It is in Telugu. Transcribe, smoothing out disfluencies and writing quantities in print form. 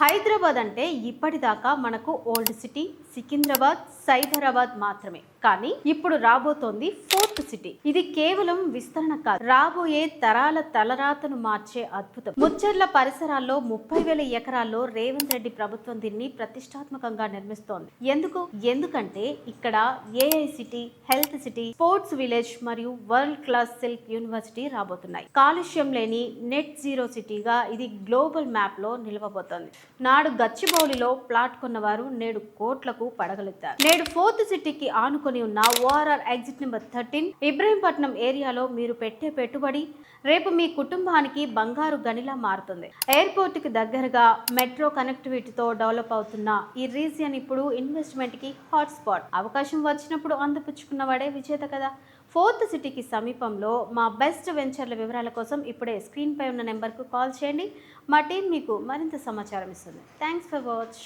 హైదరాబాద్ అంటే ఇప్పటిదాకా మనకు ఓల్డ్ సిటీ, సికింద్రాబాద్, సైబరాబాద్ మాత్రమే. కానీ ఇప్పుడు రాబోతోంది ఫోర్త్ సిటీ. ఇది కేవలం విస్తరణ కాదు, రాబోయే తరాల తలరాతను మార్చే అద్భుతం. ముచ్చర్ల పరిసరాల్లో 30,000 ఎకరాల్లో రేవంత్ రెడ్డి ప్రభుత్వం దీన్ని ప్రతిష్టాత్మకంగా నిర్మిస్తోంది. ఎందుకంటే ఇక్కడ AI city, health city, sports village మరియు వరల్డ్ క్లాస్ సిల్క్ యూనివర్సిటీ రాబోతున్నాయి. కాలుష్యం లేని నెట్ జీరో సిటీగా ఇది గ్లోబల్ మ్యాప్ లో నిలవబోతోంది. నాడు గచ్చిబౌలిలో ప్లాట్ కొన్నవారు నేడు కోట్లకు పడగలెత్తారు. నేడు ఫోర్త్ సిటీకి ఆనుకొని ఉన్న ఓఆర్ఆర్ ఎగ్జిట్ నెంబర్ 13 ఇబ్రహీంపట్నం ఏరియాలో మీరు పెట్టే పెట్టుబడి రేపు మీ కుటుంబానికి బంగారు గనిలా మారుతుంది. ఎయిర్పోర్ట్ కి దగ్గరగా మెట్రో కనెక్టివిటీతో డెవలప్ అవుతున్న ఈ రీజియన్ ఇప్పుడు ఇన్వెస్ట్మెంట్ కి హాట్ స్పాట్. అవకాశం వచ్చినప్పుడు అందిపుచ్చుకున్నవాడే విజేత కదా. ఫోర్త్ సిటీకి సమీపంలో మా బెస్ట్ వెంచర్ల వివరాల కోసం ఇప్పుడే స్క్రీన్ పై ఉన్న నెంబర్కు కాల్ చేయండి. మా టీం మీకు మరింత సమాచారం ఇస్తుంది. Thanks for watch.